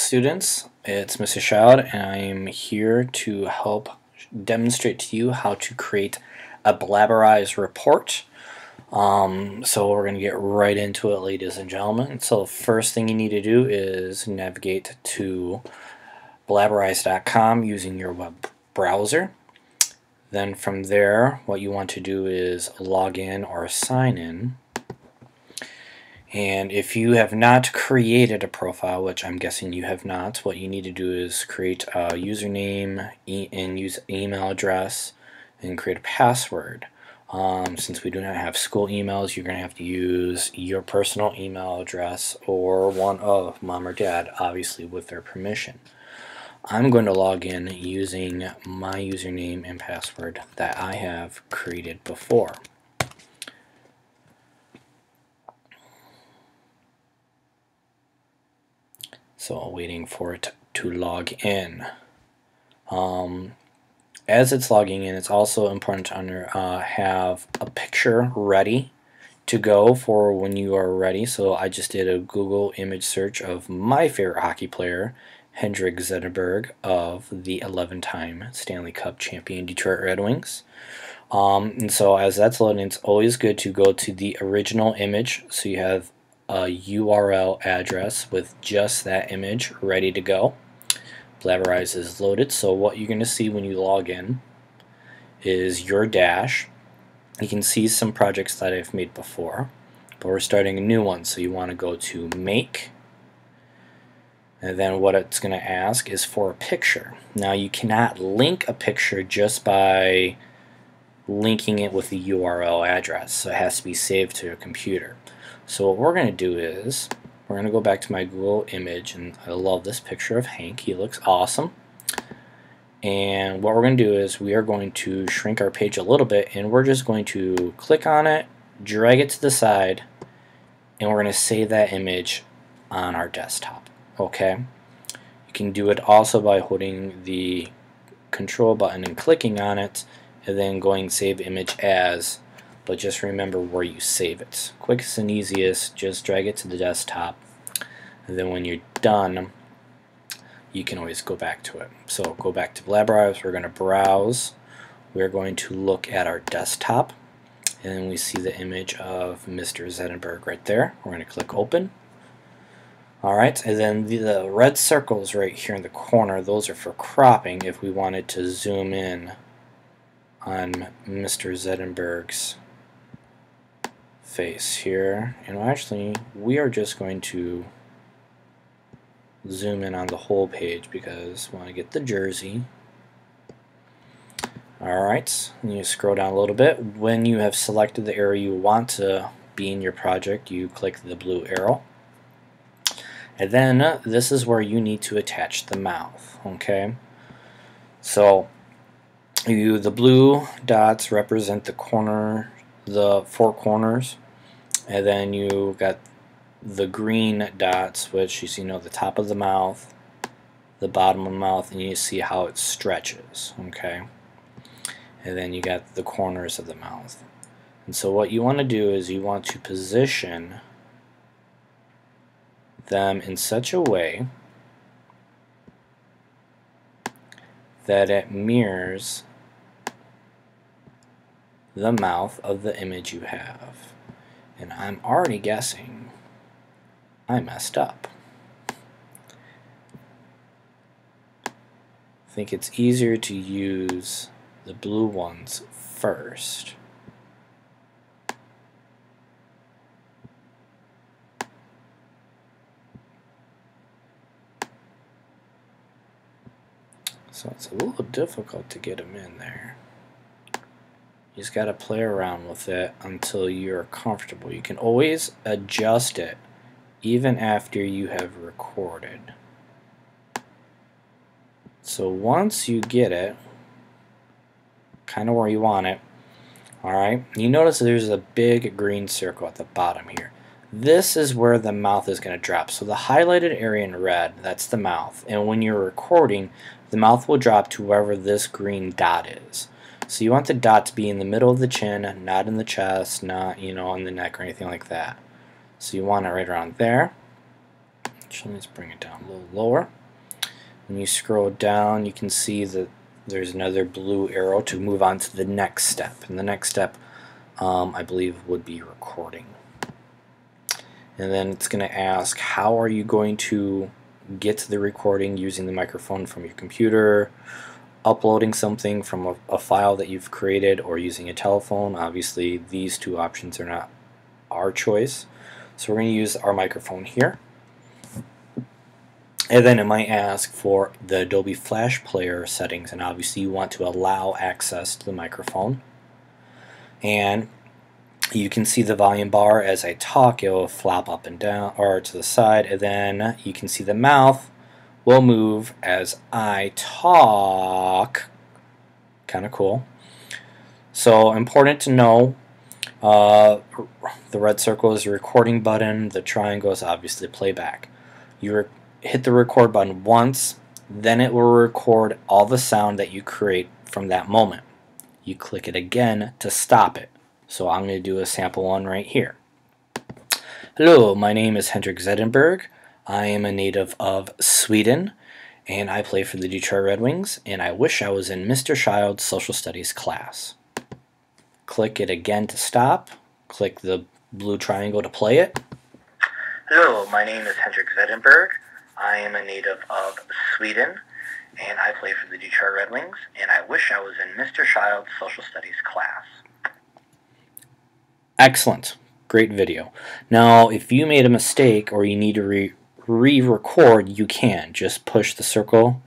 students, it's Mr. Schild, and I'm here to help demonstrate to you how to create a blabberize report. So we're going to get right into it, ladies and gentlemen. So the first thing you need to do is navigate to blabberize.com using your web browser. Then from there, what you want to do is log in or sign in. And if you have not created a profile, which I'm guessing you have not, what you need to do is create a username and use email address and create a password. Since we do not have school emails, you're going to have to use your personal email address or one of mom or dad, obviously with their permission. I'm going to log in using my username and password that I have created before. So waiting for it to log in. As it's logging in, it's also important to have a picture ready to go for when you are ready. So I just did a Google image search of my favorite hockey player, Henrik Zetterberg of the 11-time Stanley Cup champion Detroit Red Wings. And so as that's loading, it's always good to go to the original image so you have a URL address with just that image ready to go. Blabberize is loaded, so what you're going to see when you log in is your dash. You can see some projects that I've made before, but we're starting a new one, so you want to go to Make, and then what it's going to ask is for a picture. Now you cannot link a picture just by linking it with the URL address, so it has to be saved to your computer. So what we're going to do is we're going to go back to my Google image, and I love this picture of Hank. He looks awesome. And what we're going to do is we are going to shrink our page a little bit, and we're just going to click on it, drag it to the side, and we're going to save that image on our desktop. Okay? You can do it also by holding the control button and clicking on it, and then going save image as. But just remember where you save it. Quickest and easiest, just drag it to the desktop, and then when you're done, you can always go back to it. So go back to Blabberize, we're going to browse, we're going to look at our desktop, and then we see the image of Mr. Zetterberg right there. We're going to click open. Alright, and then the red circles right here in the corner, those are for cropping if we wanted to zoom in on Mr. Zetterberg's face here. And actually, we are just going to zoom in on the whole page because we want to get the jersey. Alright, and you scroll down a little bit. When you have selected the area you want to be in your project, you click the blue arrow. And then this is where you need to attach the mouth. Okay, so the blue dots represent the four corners, and then you got the green dots, which you see, the top of the mouth, the bottom of the mouth, and you see how it stretches. Okay, and then you got the corners of the mouth. And so what you want to do is you want to position them in such a way that it mirrors the mouth of the image you have. And I'm already guessing I messed up. I think it's easier to use the blue ones first. So it's a little difficult to get them in there. You just got to play around with it until you're comfortable. You can always adjust it even after you have recorded. So once you get it kind of where you want it, alright, you notice there's a big green circle at the bottom here. This is where the mouth is going to drop. So the highlighted area in red, that's the mouth. And when you're recording, the mouth will drop to wherever this green dot is. So you want the dot to be in the middle of the chin, not in the chest, not, on the neck or anything like that. So you want it right around there. Actually, let's bring it down a little lower. When you scroll down, you can see that there's another blue arrow to move on to the next step. And the next step, I believe, would be recording. And then it's going to ask, how are you going to get to the recording using the microphone from your computer, uploading something from a file that you've created, or using a telephone. Obviously, these two options are not our choice. So we're going to use our microphone here. And then it might ask for the Adobe Flash Player settings, and obviously you want to allow access to the microphone. And you can see the volume bar as I talk, it will flop up and down, or to the side, and then you can see the mouth will move as I talk. Kind of cool. So important to know, the red circle is the recording button, the triangle is obviously playback. You hit the record button once, then it will record all the sound that you create from that moment. You click it again to stop it. So I'm going to do a sample one right here. Hello, my name is Henrik Zedenberg. I am a native of Sweden, and I play for the Detroit Red Wings, and I wish I was in Mr. Schild's social studies class. Click it again to stop. Click the blue triangle to play it. Hello, my name is Henrik Zedenberg. I am a native of Sweden, and I play for the Detroit Red Wings, and I wish I was in Mr. Schild's social studies class. Excellent. Great video. Now, if you made a mistake or you need to re-record, you can. Just push the circle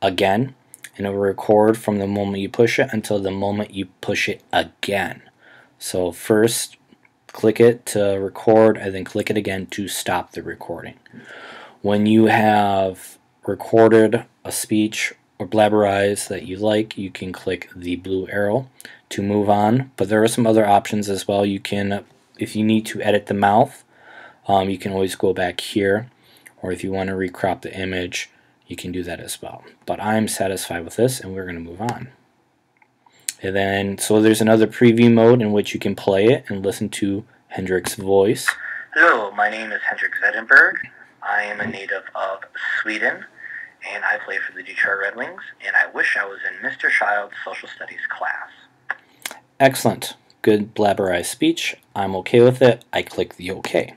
again, and it will record from the moment you push it until the moment you push it again. So first, click it to record, and then click it again to stop the recording. When you have recorded a speech or blabberize that you like, you can click the blue arrow to move on. But there are some other options as well. You can, if you need to edit the mouth, you can always go back here, or if you want to recrop the image, you can do that as well. But I'm satisfied with this, and we're going to move on. And then, so there's another preview mode in which you can play it and listen to Hendrik's voice. Hello, my name is Henrik Zedenberg. I am a native of Sweden, and I play for the Detroit Red Wings, and I wish I was in Mr. Schild's social studies class. Excellent. Good blabberized speech. I'm okay with it. I click the OK.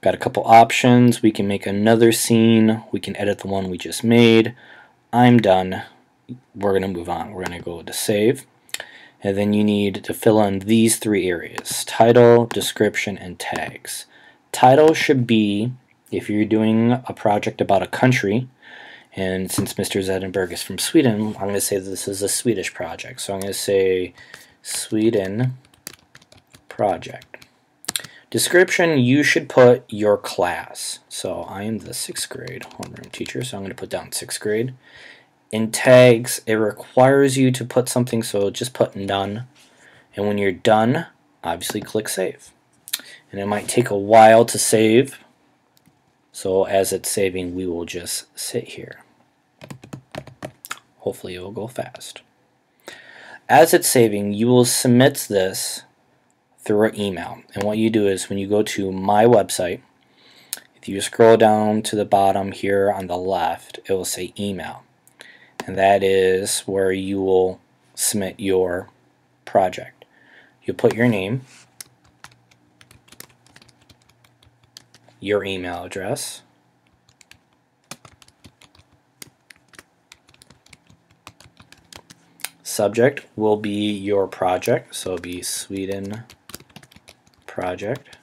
Got a couple options. We can make another scene. We can edit the one we just made. I'm done. We're going to move on. We're going to go to save. And then you need to fill in these three areas: title, description, and tags. Title should be, if you're doing a project about a country, and since Mr. Zedenberg is from Sweden, I'm going to say this is a Swedish project. So I'm going to say Sweden project. Description, you should put your class. So I am the 6th grade homeroom teacher, so I'm going to put down 6th grade. In tags, it requires you to put something, so just put none. And when you're done, obviously click save. And it might take a while to save. So as it's saving, we will just sit here. Hopefully it will go fast. As it's saving, you will submit this through an email. And what you do is when you go to my website, if you scroll down to the bottom here on the left, it will say email. And that is where you will submit your project. You'll put your name, your email address, subject will be your project, so it'll be Sweden project,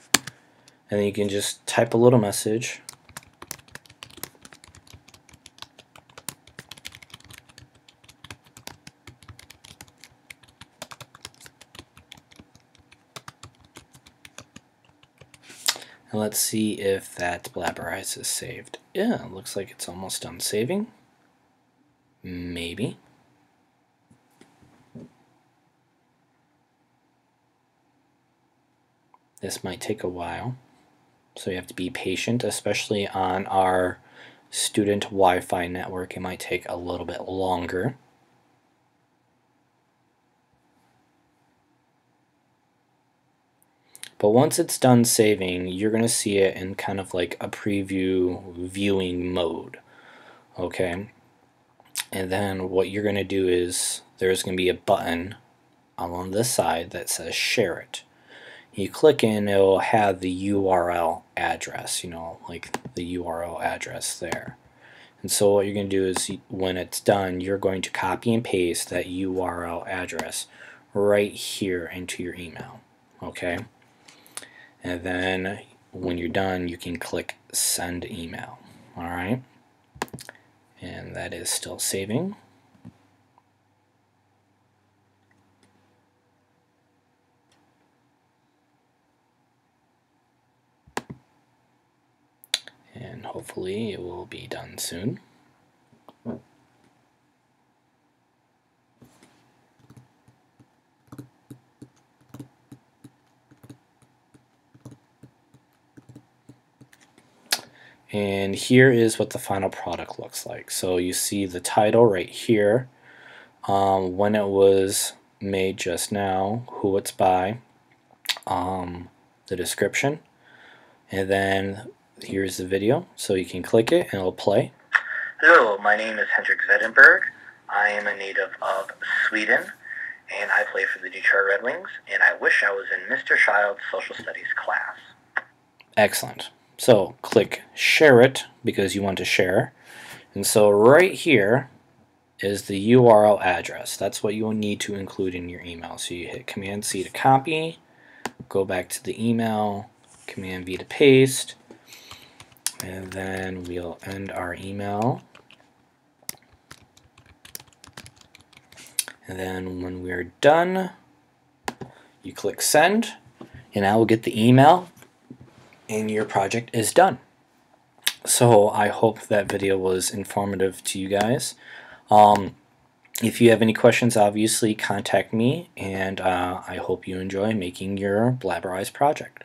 and then you can just type a little message. And let's see if that blabberize is saved. Yeah, it looks like it's almost done saving. Maybe. This might take a while, so you have to be patient, especially on our student Wi-Fi network. It might take a little bit longer. But once it's done saving, you're going to see it in kind of like a preview viewing mode. Okay, and then what you're going to do is there's going to be a button along this side that says share it. You click in, it'll have the URL address, like the URL address there. And so what you're going to do is when it's done, you're going to copy and paste that URL address right here into your email. Okay? And then when you're done, you can click send email. Alright? And that is still saving. And hopefully it will be done soon. And here is what the final product looks like. So you see the title right here, when it was made just now, who it's by, the description, and then here's the video. So you can click it and it'll play. Hello, my name is Hendrik Zedenberg. I am a native of Sweden, and I play for the Detroit Red Wings, and I wish I was in Mr. Schild's social studies class. Excellent. So click share it because you want to share. And so right here is the URL address. That's what you will need to include in your email. So you hit Command C to copy, go back to the email, Command V to paste, and then we'll end our email. And then when we're done, you click send, and I will get the email, and your project is done. So I hope that video was informative to you guys. If you have any questions, obviously contact me, and I hope you enjoy making your blabberize project.